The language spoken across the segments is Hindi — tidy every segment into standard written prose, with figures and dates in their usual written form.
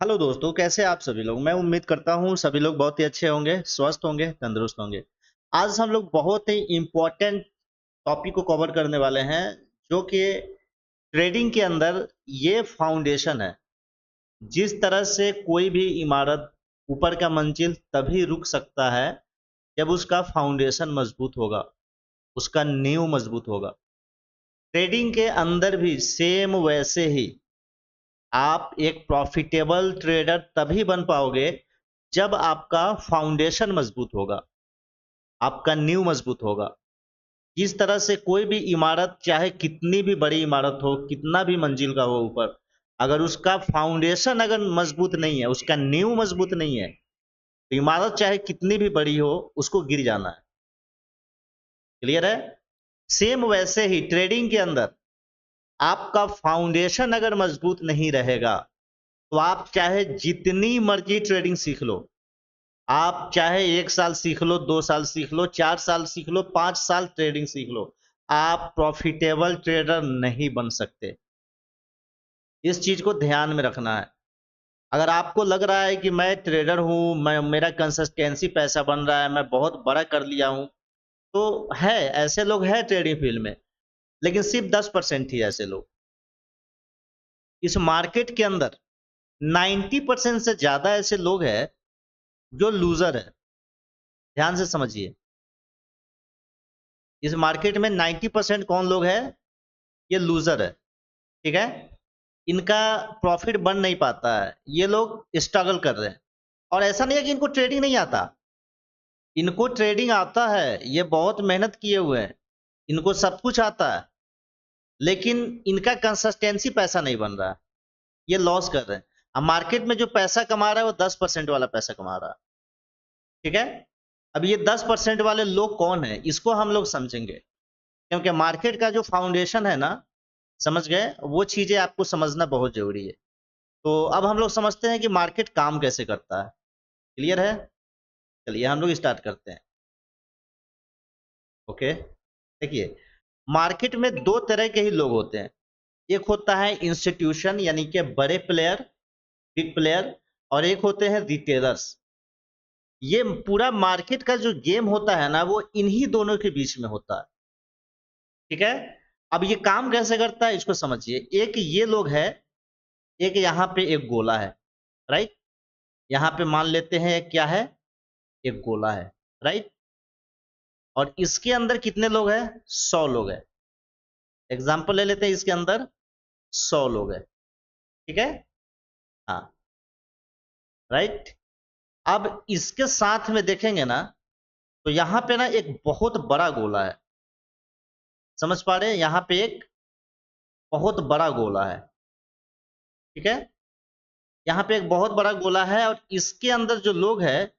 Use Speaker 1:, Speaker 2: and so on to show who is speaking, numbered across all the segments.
Speaker 1: हेलो दोस्तों, कैसे आप सभी लोग। मैं उम्मीद करता हूँ सभी लोग बहुत ही अच्छे होंगे, स्वस्थ होंगे, तंदुरुस्त होंगे। आज हम लोग बहुत ही इम्पोर्टेंट टॉपिक को कवर करने वाले हैं, जो कि ट्रेडिंग के अंदर ये फाउंडेशन है। जिस तरह से कोई भी इमारत ऊपर का मंजिल तभी रुक सकता है जब उसका फाउंडेशन मजबूत होगा, उसका नींव मजबूत होगा। ट्रेडिंग के अंदर भी सेम वैसे ही आप एक प्रॉफिटेबल ट्रेडर तभी बन पाओगे जब आपका फाउंडेशन मजबूत होगा, आपका नींव मजबूत होगा। जिस तरह से कोई भी इमारत, चाहे कितनी भी बड़ी इमारत हो, कितना भी मंजिल का हो ऊपर, अगर उसका फाउंडेशन अगर मजबूत नहीं है, उसका नींव मजबूत नहीं है, तो इमारत चाहे कितनी भी बड़ी हो, उसको गिर जाना है। क्लियर है? सेम वैसे ही ट्रेडिंग के अंदर आपका फाउंडेशन अगर मजबूत नहीं रहेगा, तो आप चाहे जितनी मर्जी ट्रेडिंग सीख लो, आप चाहे 1 साल सीख लो, 2 साल सीख लो, 4 साल सीख लो, 5 साल ट्रेडिंग सीख लो, आप प्रॉफिटेबल ट्रेडर नहीं बन सकते। इस चीज को ध्यान में रखना है। अगर आपको लग रहा है कि मैं ट्रेडर हूँ, मैं मेरा कंसिस्टेंसी पैसा बन रहा है, मैं बहुत बड़ा कर लिया हूँ, तो है, ऐसे लोग हैं ट्रेडिंग फील्ड में, लेकिन सिर्फ 10% ही ऐसे लोग। इस मार्केट के अंदर 90% से ज्यादा ऐसे लोग हैं जो लूजर है। ध्यान से समझिए, इस मार्केट में 90% कौन लोग हैं? ये लूजर है। ठीक है? इनका प्रॉफिट बन नहीं पाता है, ये लोग स्ट्रगल कर रहे हैं। और ऐसा नहीं है कि इनको ट्रेडिंग नहीं आता, इनको ट्रेडिंग आता है, ये बहुत मेहनत किए हुए हैं, इनको सब कुछ आता है, लेकिन इनका कंसिस्टेंसी पैसा नहीं बन रहा है, ये लॉस कर रहे हैं। अब मार्केट में जो पैसा कमा रहा है वो 10% वाला पैसा कमा रहा है। ठीक है? अब ये 10% वाले लोग कौन है, इसको हम लोग समझेंगे, क्योंकि मार्केट का जो फाउंडेशन है ना, समझ गए, वो चीजें आपको समझना बहुत जरूरी है। तो अब हम लोग समझते हैं कि मार्केट काम कैसे करता है। क्लियर है? चलिए हम लोग स्टार्ट करते हैं। ओके, देखिए, मार्केट में दो तरह के ही लोग होते हैं। एक होता है इंस्टीट्यूशन, यानी कि बड़े प्लेयर, बिग प्लेयर, और एक होते हैं रिटेलर्स। ये पूरा मार्केट का जो गेम होता है ना, वो इन्हीं दोनों के बीच में होता है। ठीक है? अब ये काम कैसे करता है इसको समझिए। एक ये लोग है, एक यहाँ पे एक गोला है, राइट? यहाँ पे मान लेते हैं क्या है, एक गोला है, राइट? और इसके अंदर कितने लोग हैं? 100 लोग हैं। एग्जाम्पल ले लेते हैं, इसके अंदर 100 लोग हैं। ठीक है? हाँ, राइट। अब इसके साथ में देखेंगे ना, तो यहाँ पे ना एक बहुत बड़ा गोला है। समझ पा रहे हैं? यहाँ पे एक बहुत बड़ा गोला है। ठीक है? यहाँ पे एक बहुत बड़ा गोला है, और इसके अंदर जो लोग हैं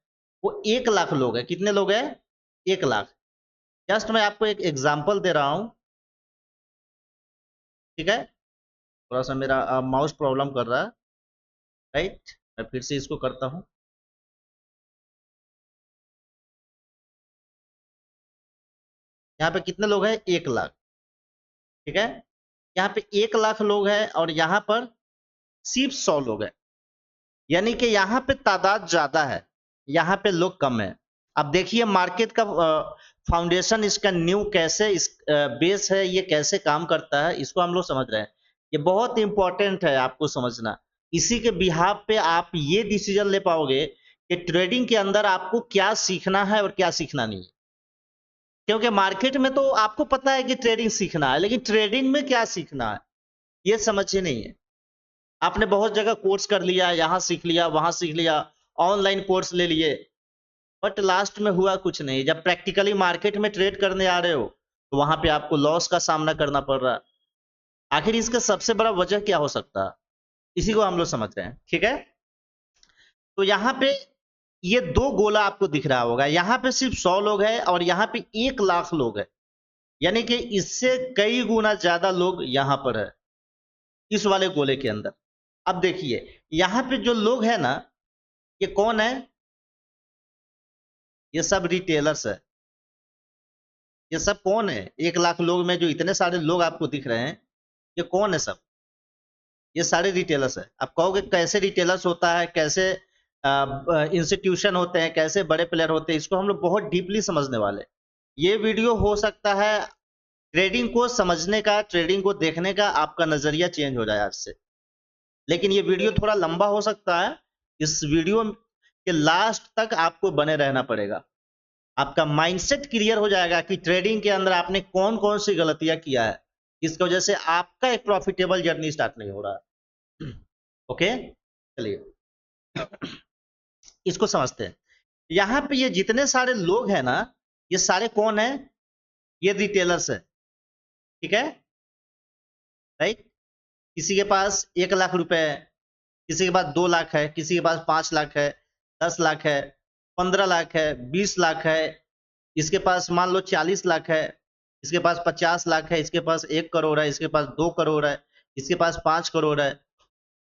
Speaker 1: वो 1 लाख लोग हैं। कितने लोग हैं? 1 लाख। जस्ट मैं आपको एक एग्जाम्पल दे रहा हूं। ठीक है? थोड़ा सा मेरा माउस प्रॉब्लम कर रहा है, राइट? मैं फिर से इसको करता हूं। यहाँ पे कितने लोग हैं? 1 लाख। ठीक है? यहाँ पे 1 लाख लोग हैं, और यहाँ पर सिर्फ 100 लोग हैं। यानी कि यहाँ पे तादाद ज्यादा है, यहाँ पे लोग कम है। अब देखिए मार्केट का फाउंडेशन, इसका न्यू कैसे, इस बेस है, ये कैसे काम करता है, इसको हम लोग समझ रहे हैं। ये बहुत इंपॉर्टेंट है आपको समझना। इसी के बिहाफ पे आप ये डिसीजन ले पाओगे कि ट्रेडिंग के अंदर आपको क्या सीखना है और क्या सीखना नहीं है। क्योंकि मार्केट में तो आपको पता है कि ट्रेडिंग सीखना है, लेकिन ट्रेडिंग में क्या सीखना है ये समझ ही नहीं है। आपने बहुत जगह कोर्स कर लिया, यहाँ सीख लिया, वहां सीख लिया, ऑनलाइन कोर्स ले लिए, बट लास्ट में हुआ कुछ नहीं। जब प्रैक्टिकली मार्केट में ट्रेड करने आ रहे हो, तो वहां पे आपको लॉस का सामना करना पड़ रहा है। आखिर इसका सबसे बड़ा वजह क्या हो सकता है, इसी को हम लोग समझ रहे हैं। ठीक है? तो यहाँ पे ये दो गोला आपको दिख रहा होगा, यहाँ पे सिर्फ 100 लोग हैं, और यहाँ पे 1 लाख लोग हैं। यानी कि इससे कई गुना ज्यादा लोग यहाँ पर है, इस वाले गोले के अंदर। अब देखिए, यहाँ पे जो लोग हैं ना, ये कौन है? ये सब रिटेलर्स है। ये सब कौन है? 1 लाख लोग में जो इतने सारे लोग आपको दिख रहे हैं, ये कौन है सब? ये सारे रिटेलर्स है। आप कहोगे कैसे रिटेलर्स होता है, कैसे इंस्टीट्यूशन होते हैं, कैसे बड़े प्लेयर होते हैं, इसको हम लोग बहुत डीपली समझने वाले हैं। ये वीडियो हो सकता है ट्रेडिंग को समझने का, ट्रेडिंग को देखने का आपका नजरिया चेंज हो जाए आज से। लेकिन ये वीडियो थोड़ा लंबा हो सकता है। इस वीडियो के लास्ट तक आपको बने रहना पड़ेगा। आपका माइंडसेट क्लियर हो जाएगा कि ट्रेडिंग के अंदर आपने कौन कौन सी गलतियां किया है, इसकी वजह से आपका एक प्रॉफिटेबल जर्नी स्टार्ट नहीं हो रहा है। ओके, चलिए इसको समझते हैं। यहाँ पे ये जितने सारे लोग हैं ना, ये सारे कौन है? ये रिटेलर्स है, ठीक है, राइट। किसी के पास 1 लाख रुपए है, किसी के पास 2 लाख है, किसी के पास 5 लाख है, 10 लाख है, 15 लाख है, 20 लाख है, इसके पास मान लो 40 लाख है, इसके पास 50 लाख है, इसके पास 1 करोड़ है, इसके पास 2 करोड़ है, इसके पास 5 करोड़ है,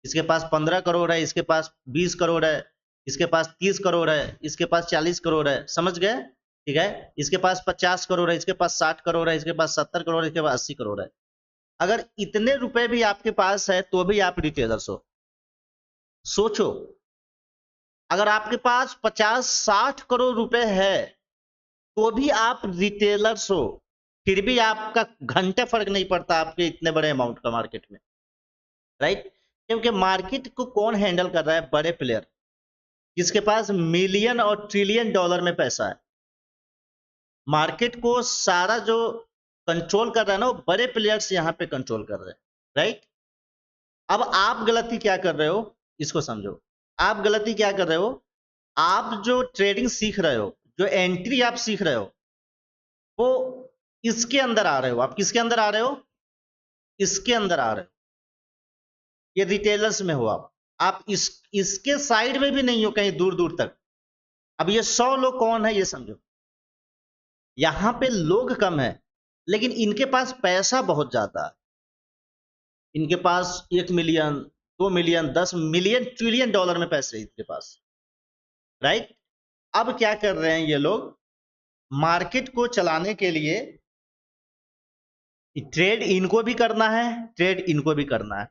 Speaker 1: इसके पास 15 करोड़ है, इसके पास 20 करोड़ है, इसके पास 30 करोड़ है, इसके पास 40 करोड़ है। समझ गए? ठीक है। इसके पास 50 करोड़ है, इसके पास 60 करोड़ है, इसके पास 70 करोड़ है, इसके पास 80 करोड़ है। अगर इतने रुपए भी आपके पास है तो भी आप रिटेलर्स हो। सोचो, अगर आपके पास 50-60 करोड़ रुपए है तो भी आप रिटेलर्स हो, फिर भी आपका घंटे फर्क नहीं पड़ता आपके इतने बड़े अमाउंट का मार्केट में, राइट। क्योंकि मार्केट को कौन हैंडल कर रहा है? बड़े प्लेयर, जिसके पास मिलियन और ट्रिलियन डॉलर में पैसा है। मार्केट को सारा जो कंट्रोल कर रहा है ना, वो बड़े प्लेयर्स यहां पे कंट्रोल कर रहे हैं, राइट। अब आप गलती क्या कर रहे हो, इसको समझो। आप गलती क्या कर रहे हो? आप जो ट्रेडिंग सीख रहे हो, जो एंट्री आप सीख रहे हो, वो इसके अंदर आ रहे हो। आप किसके अंदर आ रहे हो? इसके अंदर आ रहे हो। ये रिटेलर्स में हो आप इसके साइड में भी नहीं हो, कहीं दूर दूर तक। अब ये 100 लोग कौन है ये समझो। यहां पे लोग कम है, लेकिन इनके पास पैसा बहुत ज्यादा है। इनके पास 1 million, 2 million, 10 million, trillion dollar में पैसे है इनके पास, राइट। अब क्या कर रहे हैं ये लोग? मार्केट को चलाने के लिए ट्रेड इनको भी करना है, ट्रेड इनको भी करना है।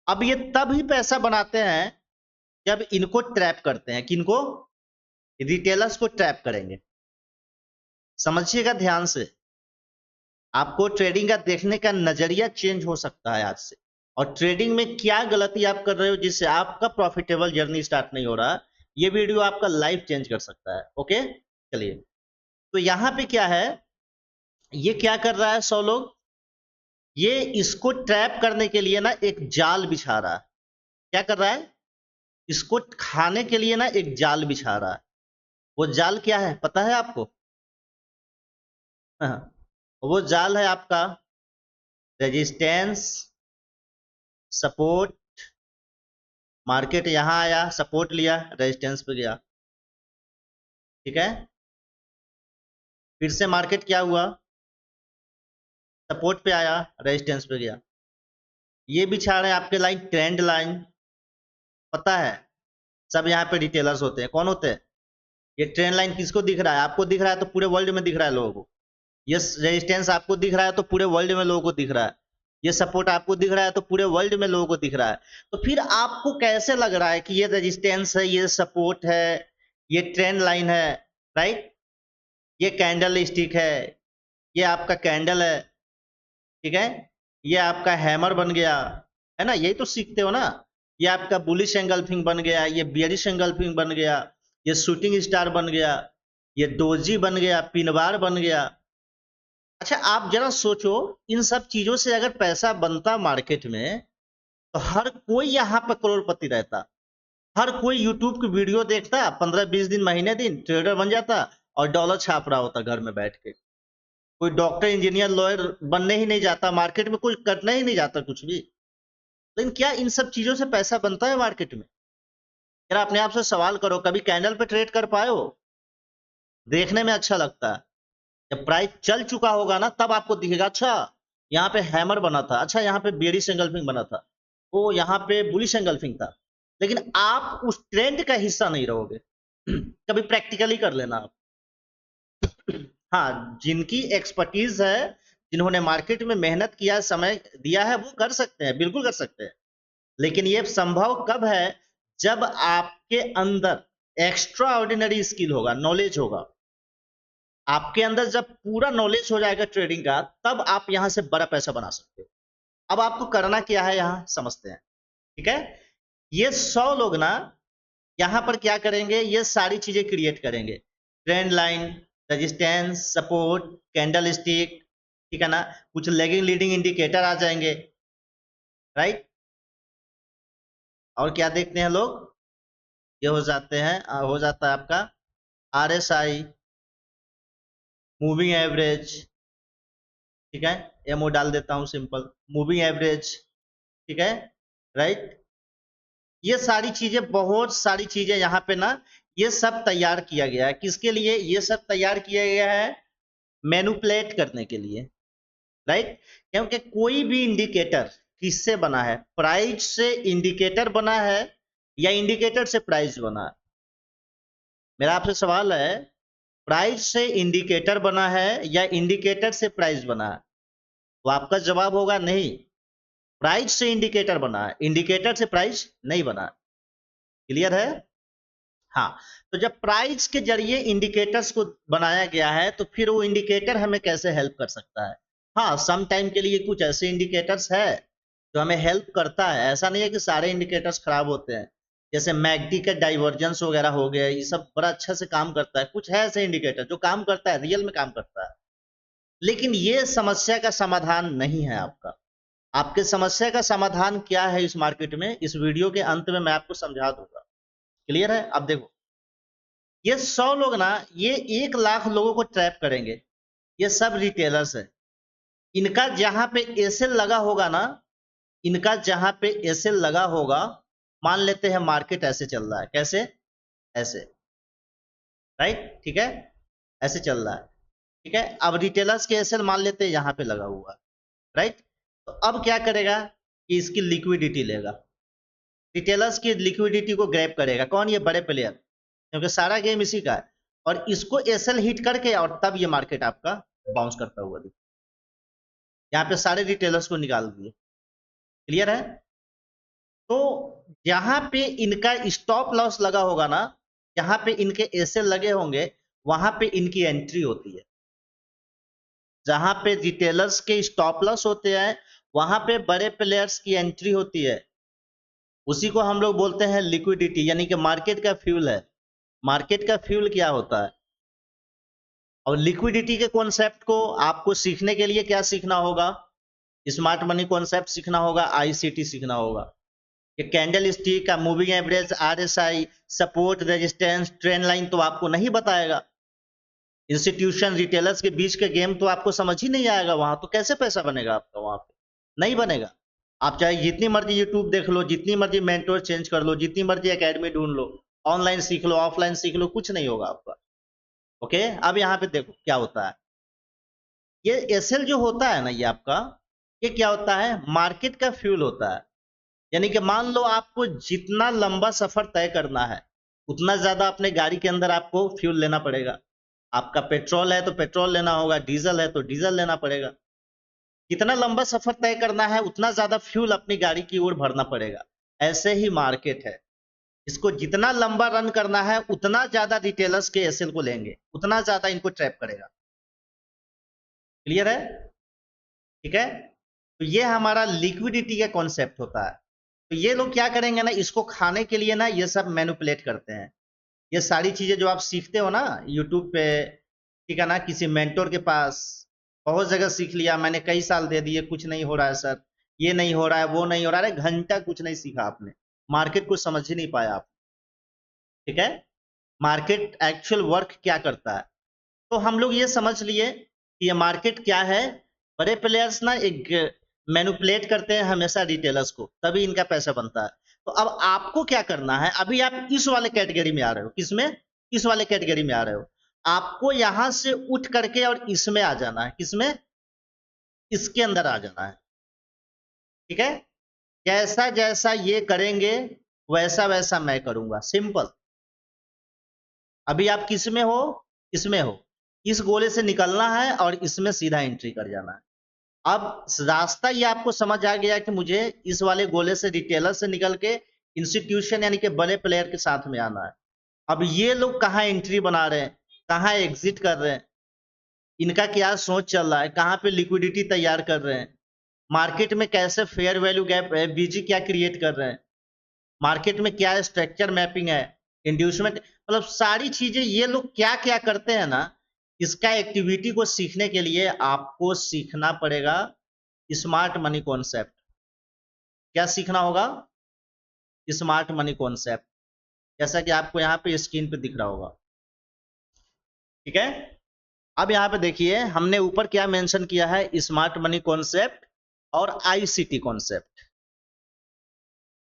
Speaker 1: अब ये तब ही पैसा बनाते हैं जब इनको ट्रैप करते हैं। किनको? रिटेलर्स को ट्रैप करेंगे। समझिएगा ध्यान से, आपको ट्रेडिंग का देखने का नजरिया चेंज हो सकता है आज से। और ट्रेडिंग में क्या गलती आप कर रहे हो जिससे आपका प्रॉफिटेबल जर्नी स्टार्ट नहीं हो रहा, ये वीडियो आपका लाइफ चेंज कर सकता है। ओके, चलिए। तो यहां पे क्या है, ये क्या कर रहा है 100 लोग? ये इसको ट्रैप करने के लिए ना एक जाल बिछा रहा है। क्या कर रहा है? इसको खाने के लिए ना एक जाल बिछा रहा है। वो जाल क्या है पता है आपको? हाँ, वो जाल है आपका रेजिस्टेंस, सपोर्ट। मार्केट यहां आया, सपोर्ट लिया, रेजिस्टेंस पे गया, ठीक है। फिर से मार्केट क्या हुआ? सपोर्ट पे आया, रेजिस्टेंस पे गया। ये बिछा रहे हैं आपके लाइन, ट्रेंड लाइन। पता है सब यहाँ पे रिटेलर्स होते हैं। कौन होते हैं? ये ट्रेंड लाइन किसको दिख रहा है? आपको दिख रहा है तो पूरे वर्ल्ड में दिख रहा है लोगों को। ये रेजिस्टेंस आपको दिख रहा है तो पूरे वर्ल्ड में लोगों को दिख रहा है। ये सपोर्ट आपको दिख रहा है तो पूरे वर्ल्ड में लोगों को दिख रहा है। तो फिर आपको कैसे लग रहा है कि ये रेजिस्टेंस है, ये सपोर्ट है, ये ट्रेंड लाइन है, राइट। ये कैंडल स्टिक है, ये आपका कैंडल है, ठीक है। ये आपका हैमर बन गया, है ना। यही तो सीखते हो ना। ये आपका बुलिश एंगल्फिंग बन गया, ये बियरिश एंगल्फिंग बन गया, ये शूटिंग स्टार बन गया, ये डोजी बन गया, पिनबार बन गया। अच्छा, आप जरा सोचो, इन सब चीजों से अगर पैसा बनता मार्केट में तो हर कोई यहाँ पर करोड़पति रहता। हर कोई यूट्यूब की वीडियो देखता, 15-20 दिन, महीने दिन ट्रेडर बन जाता और डॉलर छाप रहा होता घर में बैठ के। कोई डॉक्टर, इंजीनियर, लॉयर बनने ही नहीं जाता, मार्केट में कोई करना ही नहीं जाता कुछ भी। लेकिन क्या इन सब चीजों से पैसा बनता है मार्केट में? जरा अपने आप से सवाल करो, कभी कैंडल पे ट्रेड कर पाए हो? देखने में अच्छा लगता है, जब प्राइस चल चुका होगा ना तब आपको दिखेगा, अच्छा यहाँ पे हैमर बना था, अच्छा यहाँ पे बेयरिश एंगल्फिंग बना था, वो यहाँ पे बुलिश एंगल्फिंग था। लेकिन आप उस ट्रेंड का हिस्सा नहीं रहोगे। कभी प्रैक्टिकली कर लेना आप। हाँ, जिनकी एक्सपर्टीज है, जिन्होंने मार्केट में मेहनत किया, समय दिया है, वो कर सकते हैं, बिल्कुल कर सकते हैं। लेकिन ये संभव कब है? जब आपके अंदर एक्स्ट्रा ऑर्डिनरी स्किल होगा, नॉलेज होगा। आपके अंदर जब पूरा नॉलेज हो जाएगा ट्रेडिंग का, तब आप यहां से बड़ा पैसा बना सकते हो। अब आपको करना क्या है यहां समझते हैं, ठीक है? ये 100 लोग ना यहां पर क्या करेंगे, ये सारी चीजें क्रिएट करेंगे। Trend line, resistance, support, candle stick, ठीक है ना? कुछ लेगिंग लीडिंग इंडिकेटर आ जाएंगे, राइट? और क्या देखते हैं लोग, ये हो जाते हैं, हो जाता है आपका RSI, मूविंग एवरेज, ठीक है? एमओ डाल देता हूं सिंपल, मूविंग एवरेज, ठीक है, राइट? ये सारी चीजें, बहुत सारी चीजें यहाँ पे ना, ये सब तैयार किया गया है। किसके लिए ये सब तैयार किया गया है? मैनिपुलेट करने के लिए, राइट? क्योंकि कोई भी इंडिकेटर किससे बना है? प्राइस से इंडिकेटर बना है या इंडिकेटर से प्राइस बना है? मेरा आपसे सवाल है, प्राइस से इंडिकेटर बना है या इंडिकेटर से प्राइस बना है? तो आपका जवाब होगा नहीं, प्राइस से इंडिकेटर बना है, इंडिकेटर से प्राइस नहीं बना। क्लियर है? हाँ। तो जब प्राइस के जरिए इंडिकेटर्स को बनाया गया है, तो फिर वो इंडिकेटर हमें कैसे हेल्प कर सकता है? हाँ, सम टाइम के लिए कुछ ऐसे इंडिकेटर्स है जो हमें हेल्प करता है। ऐसा नहीं है कि सारे इंडिकेटर्स खराब होते हैं। जैसे मैकडी का डाइवर्जेंस वगैरह हो गया, ये सब बड़ा अच्छा से काम करता है। कुछ है ऐसे इंडिकेटर जो काम करता है, रियल में काम करता है, लेकिन ये समस्या का समाधान नहीं है आपका। आपके समस्या का समाधान क्या है इस मार्केट में, इस वीडियो के अंत में मैं आपको समझा दूंगा। क्लियर है? अब देखो, ये 100 लोग ना, ये 1 लाख लोगों को ट्रैप करेंगे। ये सब रिटेलर्स है। इनका जहां पे एसएल लगा होगा ना, इनका जहां पे एसएल लगा होगा, मान लेते हैं मार्केट ऐसे चल रहा है, कैसे? ऐसे, राइट? ठीक है, ऐसे चल रहा है, ठीक है? अब रिटेलर्स के एसएल मान लेते हैं यहां पे लगा हुआ, राइट? तो अब क्या करेगा कि इसकी लिक्विडिटी लेगा, रिटेलर्स की लिक्विडिटी को ग्रैब करेगा। कौन? ये बड़े प्लेयर, क्योंकि सारा गेम इसी का है। और इसको एसएल हिट करके और तब ये मार्केट आपका बाउंस करता हुआ दिखे। यहाँ पे सारे रिटेलर्स को निकाल दिए। क्लियर है? तो जहां पे इनका स्टॉप लॉस लगा होगा ना, जहां पे इनके एसएल लगे होंगे, वहां पे इनकी एंट्री होती है। जहां पे रिटेलर्स के स्टॉप लॉस होते हैं, वहां पे बड़े प्लेयर्स की एंट्री होती है। उसी को हम लोग बोलते हैं लिक्विडिटी, यानी कि मार्केट का फ्यूल है। मार्केट का फ्यूल क्या होता है? और लिक्विडिटी के कॉन्सेप्ट को आपको सीखने के लिए क्या सीखना होगा? स्मार्ट मनी कॉन्सेप्ट सीखना होगा, आईसीटी सीखना होगा। कि कैंडल स्टिक का moving average, RSI, support, resistance, trend line तो आपको नहीं बताएगा। इंस्टीट्यूशन रिटेलर्स के बीच के गेम तो आपको समझ ही नहीं आएगा। वहां तो कैसे पैसा बनेगा आपका? वहां पे नहीं बनेगा। आप चाहे जितनी मर्जी यूट्यूब देख लो, जितनी मर्जी मेंटोर चेंज कर लो, जितनी मर्जी एकेडमी ढूंढ लो, ऑनलाइन सीख लो, ऑफलाइन सीख लो, कुछ नहीं होगा आपका। ओके, अब यहाँ पे देखो क्या होता है। ये एसएल जो होता है ना, ये आपका, ये क्या होता है? मार्केट का फ्यूल होता है। यानी कि मान लो आपको जितना लंबा सफर तय करना है, उतना ज्यादा अपने गाड़ी के अंदर आपको फ्यूल लेना पड़ेगा। आपका पेट्रोल है तो पेट्रोल लेना होगा, डीजल है तो डीजल लेना पड़ेगा। जितना लंबा सफर तय करना है, उतना ज्यादा फ्यूल अपनी गाड़ी की ओर भरना पड़ेगा। ऐसे ही मार्केट है, इसको जितना लंबा रन करना है, उतना ज्यादा रिटेलर्स के एसएल को लेंगे, उतना ज्यादा इनको ट्रैप करेगा। क्लियर है? ठीक है? तो ये हमारा लिक्विडिटी का कॉन्सेप्ट होता है। तो ये लोग क्या करेंगे ना, इसको खाने के लिए ना ये सब मैनिपुलेट करते हैं। ये सारी चीजें जो आप सीखते हो ना यूट्यूब पे, ठीक है ना, किसी मेंटोर के पास, बहुत जगह सीख लिया मैंने, कई साल दे दिए, कुछ नहीं हो रहा है सर, ये नहीं हो रहा है, वो नहीं हो रहा है। अरे घंटा कुछ नहीं सीखा आपने, मार्केट को समझ ही नहीं पाया आप। ठीक है? मार्केट एक्चुअल वर्क क्या करता है, तो हम लोग ये समझ लिए कि ये मार्केट क्या है। बड़े प्लेयर्स ना एक मैनिपुलेट करते हैं हमेशा रिटेलर्स को, तभी इनका पैसा बनता है। तो अब आपको क्या करना है, अभी आप इस वाले कैटेगरी में आ रहे हो। किसमें? इस वाले कैटेगरी में आ रहे हो। आपको यहां से उठ करके और इसमें आ जाना है। किसमें? इसके अंदर आ जाना है। ठीक है? जैसा जैसा ये करेंगे, वैसा वैसा मैं करूंगा। सिंपल। अभी आप किस में हो? इसमें हो। इस गोले से निकलना है और इसमें सीधा एंट्री कर जाना है। अब रास्ता ये आपको समझ आ गया कि मुझे इस वाले गोले से रिटेलर से निकल के इंस्टीट्यूशन यानी कि बड़े प्लेयर के साथ में आना है। अब ये लोग कहाँ एंट्री बना रहे हैं, कहाँ एग्जिट कर रहे हैं, इनका क्या सोच चल रहा है, कहाँ पे लिक्विडिटी तैयार कर रहे हैं, मार्केट में कैसे फेयर वैल्यू गैप है, बीजी क्या क्रिएट कर रहे हैं, मार्केट में क्या स्ट्रक्चर मैपिंग है, इंड्यूसमेंट, मतलब सारी चीजें ये लोग क्या क्या करते हैं ना, इसका एक्टिविटी को सीखने के लिए आपको सीखना पड़ेगा स्मार्ट मनी कॉन्सेप्ट। क्या सीखना होगा? स्मार्ट मनी कॉन्सेप्ट, जैसा कि आपको यहाँ पे स्क्रीन पे दिख रहा होगा। ठीक है, अब यहाँ पे देखिए हमने ऊपर क्या मेंशन किया है, स्मार्ट मनी कॉन्सेप्ट और आईसीटी कॉन्सेप्ट।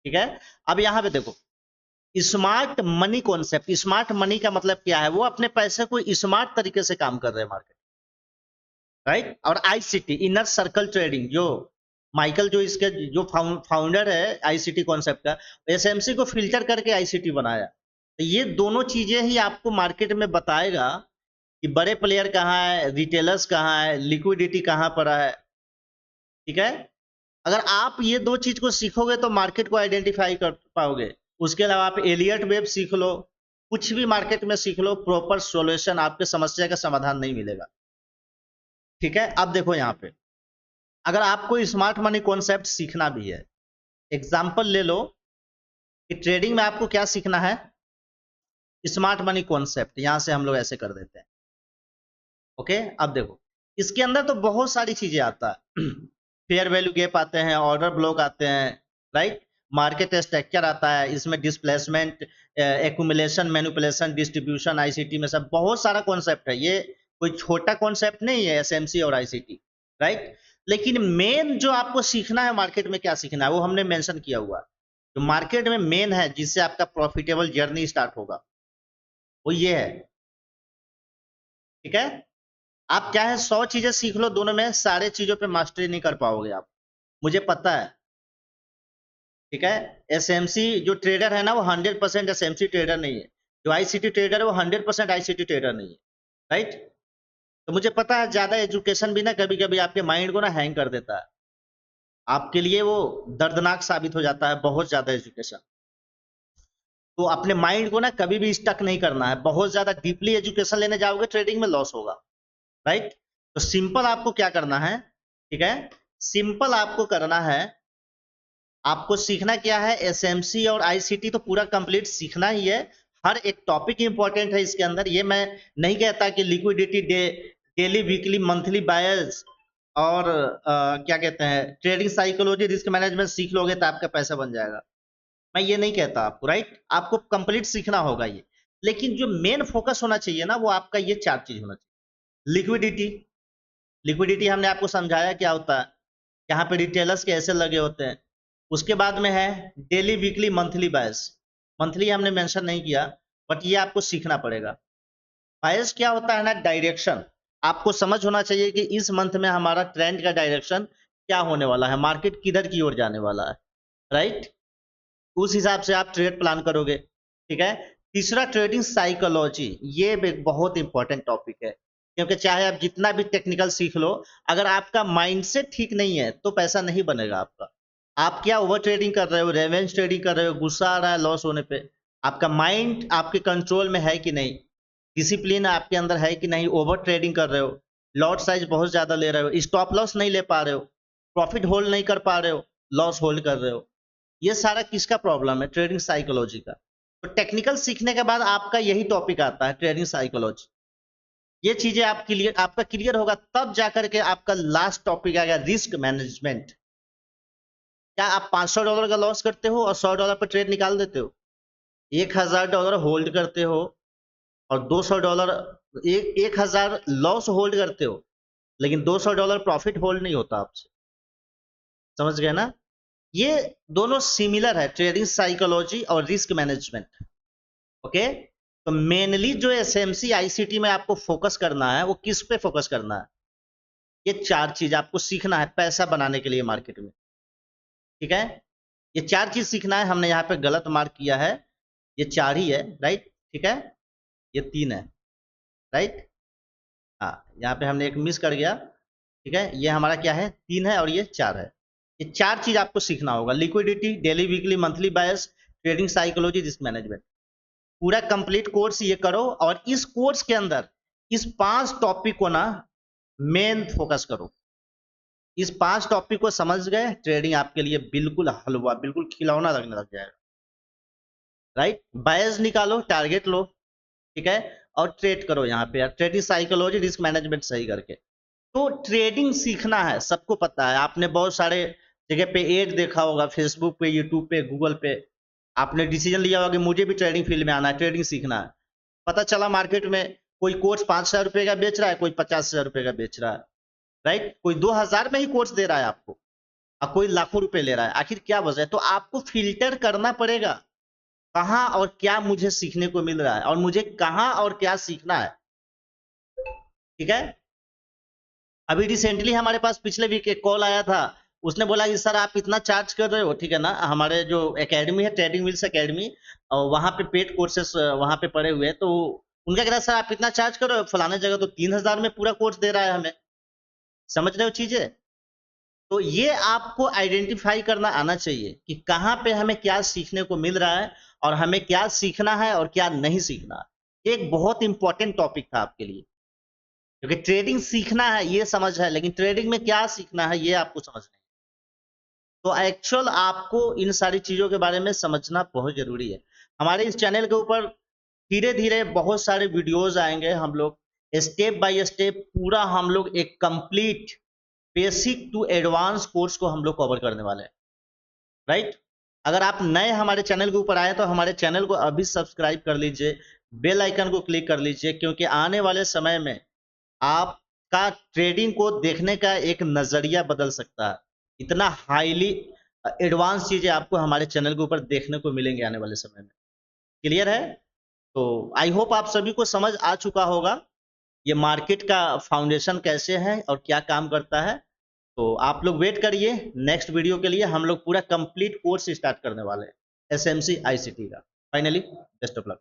Speaker 1: ठीक है, अब यहाँ पे देखो smart money concept, smart money का मतलब क्या है, वो अपने पैसे को स्मार्ट तरीके से काम कर रहे हैं मार्केट, राइट। और आईसीटी इनर सर्कल ट्रेडिंग, जो माइकल जो इसके जो फाउंडर है आईसीटी कॉन्सेप्ट का, एसएमसी को फिल्टर करके आईसीटी बनाया। तो ये दोनों चीजें ही आपको मार्केट में बताएगा कि बड़े प्लेयर कहाँ है, रिटेलर्स कहाँ है, लिक्विडिटी कहाँ पर है। ठीक है, अगर आप ये दो चीज को सीखोगे तो मार्केट को आइडेंटिफाई कर पाओगे। उसके अलावा आप एलियट वेव सीख लो, कुछ भी मार्केट में सीख लो, प्रॉपर सॉल्यूशन आपके समस्या का समाधान नहीं मिलेगा। ठीक है, अब देखो यहाँ पे अगर आपको स्मार्ट मनी कॉन्सेप्ट सीखना भी है, एग्जाम्पल ले लो कि ट्रेडिंग में आपको क्या सीखना है, स्मार्ट मनी कॉन्सेप्ट, यहां से हम लोग ऐसे कर देते हैं। ओके, अब देखो इसके अंदर तो बहुत सारी चीजें आता है फेयर वैल्यू गैप आते हैं, ऑर्डर ब्लॉक आते हैं, राइट, मार्केट स्ट्रक्चर आता है, इसमें displacement, accumulation, manipulation, distribution, ICT में सब बहुत सारा कॉन्सेप्ट है। ये कोई छोटा कॉन्सेप्ट नहीं है एसएमसी और आईसीटी, राइट। लेकिन मेन जो आपको सीखना है मार्केट में क्या सीखना है वो हमने मेंशन किया हुआ है। जो मार्केट में मेन है जिससे आपका प्रॉफिटेबल जर्नी स्टार्ट होगा वो ये है। ठीक है, आप क्या है 100 चीजें सीख लो, दोनों में सारे चीजों पे मास्टरी नहीं कर पाओगे आप, मुझे पता है। ठीक है, एसएमसी जो ट्रेडर है ना वो 100% एसएमसी ट्रेडर नहीं है, जो आईसीटी ट्रेडर है वो 100% आईसीटी ट्रेडर नहीं है, राइट। तो मुझे पता है ज्यादा एजुकेशन भी ना कभी कभी आपके माइंड को ना हैंग कर देता है, आपके लिए वो दर्दनाक साबित हो जाता है बहुत ज्यादा एजुकेशन। तो अपने माइंड को ना कभी भी स्टक नहीं करना है, बहुत ज्यादा डीपली एजुकेशन लेने जाओगे ट्रेडिंग में लॉस होगा, राइट। तो सिंपल आपको क्या करना है, ठीक है, सिंपल आपको करना है, आपको सीखना क्या है, एसएमसी और आईसीटी तो पूरा कंप्लीट सीखना ही है, हर एक टॉपिक इंपॉर्टेंट है इसके अंदर। ये मैं नहीं कहता कि liquidity daily weekly monthly buyers और क्या कहते हैं ट्रेडिंग साइकोलॉजी रिस्क मैनेजमेंट सीख लोगे तो आपका पैसा बन जाएगा, मैं ये नहीं कहता आपको, राइट। आपको कंप्लीट सीखना होगा ये, लेकिन जो मेन फोकस होना चाहिए ना वो आपका ये 4 चीज होना चाहिए। लिक्विडिटी, लिक्विडिटी हमने आपको समझाया क्या होता है, यहाँ पे रिटेलर्स कैसे लगे होते हैं। उसके बाद में है डेली वीकली मंथली बायस, मंथली हमने मेंशन नहीं किया बट ये आपको सीखना पड़ेगा। बायस क्या होता है ना, डायरेक्शन, आपको समझ होना चाहिए कि इस मंथ में हमारा ट्रेंड का डायरेक्शन क्या होने वाला है, मार्केट किधर की ओर जाने वाला है, राइट। उस हिसाब से आप ट्रेड प्लान करोगे। ठीक है, तीसरा ट्रेडिंग साइकोलॉजी, ये एक बहुत इंपॉर्टेंट टॉपिक है, क्योंकि चाहे आप जितना भी टेक्निकल सीख लो, अगर आपका माइंडसेट ठीक नहीं है तो पैसा नहीं बनेगा आपका। आप क्या ओवर ट्रेडिंग कर रहे हो, रेवेंज ट्रेडिंग कर रहे हो, गुस्सा आ रहा है लॉस होने पे, आपका माइंड आपके कंट्रोल में है कि नहीं, डिसिप्लिन आपके अंदर है कि नहीं, ओवर ट्रेडिंग कर रहे हो, लॉट साइज बहुत ज्यादा ले रहे हो, स्टॉप लॉस नहीं ले पा रहे हो, प्रॉफिट होल्ड नहीं कर पा रहे हो, लॉस होल्ड कर रहे हो, ये सारा किसका प्रॉब्लम है, ट्रेडिंग साइकोलॉजी का। तो टेक्निकल सीखने के बाद आपका यही टॉपिक आता है ट्रेडिंग साइकोलॉजी। ये चीजें आप क्लियर, आपका क्लियर होगा तब जाकर के आपका लास्ट टॉपिक आएगा रिस्क मैनेजमेंट। क्या आप $500 का लॉस करते हो और $100 पर ट्रेड निकाल देते हो, $1000 होल्ड करते हो और $200 1000 लॉस होल्ड करते हो, लेकिन $200 प्रॉफिट होल्ड नहीं होता आपसे, समझ गए ना। ये दोनों सिमिलर है, ट्रेडिंग साइकोलॉजी और रिस्क मैनेजमेंट। ओके, तो मेनली जो एसएमसी आईसीटी में आपको फोकस करना है वो किस पे फोकस करना है, ये 4 चीज आपको सीखना है पैसा बनाने के लिए मार्केट में। ठीक है, ये 4 चीज सीखना है, हमने यहाँ पे गलत मार्क किया है, ये 4 ही है, राइट। ठीक है, ये 3 है, राइट। हाँ, यहाँ पे हमने एक मिस कर गया, ठीक है, ये हमारा क्या है, 3 है और ये 4 है। ये 4 चीज आपको सीखना होगा, लिक्विडिटी, डेली, वीकली, मंथली बायस, ट्रेडिंग साइकोलॉजी, रिस्क मैनेजमेंट। पूरा कंप्लीट कोर्स ये करो और इस कोर्स के अंदर इस 5 टॉपिक को ना मेन फोकस करो। इस 5 टॉपिक को समझ गए, ट्रेडिंग आपके लिए बिल्कुल हलवा, बिल्कुल खिलौना लगने लग जाएगा। राइट, बायस निकालो, टारगेट लो, ठीक है, और ट्रेड करो यहाँ पे, ट्रेडिंग साइकोलॉजी, रिस्क मैनेजमेंट सही करके। तो ट्रेडिंग सीखना है, सबको पता है, आपने बहुत सारे जगह पे एड देखा होगा, फेसबुक पे, यूट्यूब पे, गूगल पे, आपने डिसीजन लिया होगा कि मुझे भी ट्रेडिंग फील्ड में आना है, ट्रेडिंग सीखना है। पता चला मार्केट में कोई कोर्स 5,000 रुपए का बेच रहा है, कोई 50,000 रुपए का बेच रहा है, राइट, कोई 2,000 में ही कोर्स दे रहा है आपको और कोई लाखों रुपए ले रहा है। आखिर क्या वजह है? तो आपको फिल्टर करना पड़ेगा, कहाँ और क्या मुझे सीखने को मिल रहा है और मुझे कहाँ और क्या सीखना है। ठीक है, अभी रिसेंटली हमारे पास पिछले वीक एक कॉल आया था, उसने बोला कि सर आप इतना चार्ज कर रहे हो, ठीक है ना, हमारे जो एकेडमी है, ट्रेडिंग व्हील्स एकेडमी, और वहां पे पेड कोर्सेस वहां पे पड़े हुए हैं, तो उनका कहना, सर आप इतना चार्ज कर रहे हो, फलाने जगह तो 3,000 में पूरा कोर्स दे रहा है हमें। समझ रहे हो चीजें? तो ये आपको आइडेंटिफाई करना आना चाहिए कि कहाँ पे हमें क्या सीखने को मिल रहा है और हमें क्या सीखना है और क्या नहीं सीखना है। एक बहुत इंपॉर्टेंट टॉपिक था आपके लिए, क्योंकि ट्रेडिंग सीखना है ये समझ है, लेकिन ट्रेडिंग में क्या सीखना है ये आपको समझ नहीं। तो एक्चुअल आपको इन सारी चीजों के बारे में समझना बहुत जरूरी है। हमारे इस चैनल के ऊपर धीरे धीरे बहुत सारे वीडियोस आएंगे, हम लोग स्टेप बाय स्टेप पूरा हम लोग एक complete basic to advance course को हम लोग कवर करने वाले हैं। राइट, अगर आप नए हमारे चैनल के ऊपर आए तो हमारे चैनल को अभी सब्सक्राइब कर लीजिए, बेल आइकन को क्लिक कर लीजिए, क्योंकि आने वाले समय में आपका ट्रेडिंग को देखने का एक नजरिया बदल सकता है। इतना हाईली एडवांस चीजें आपको हमारे चैनल के ऊपर देखने को मिलेंगे आने वाले समय में। क्लियर है? तो आई होप आप सभी को समझ आ चुका होगा ये मार्केट का फाउंडेशन कैसे है और क्या काम करता है। तो आप लोग वेट करिए, नेक्स्ट वीडियो के लिए हम लोग पूरा कंप्लीट कोर्स स्टार्ट करने वाले हैं एसएमसी आईसीटी का। Finally best of luck.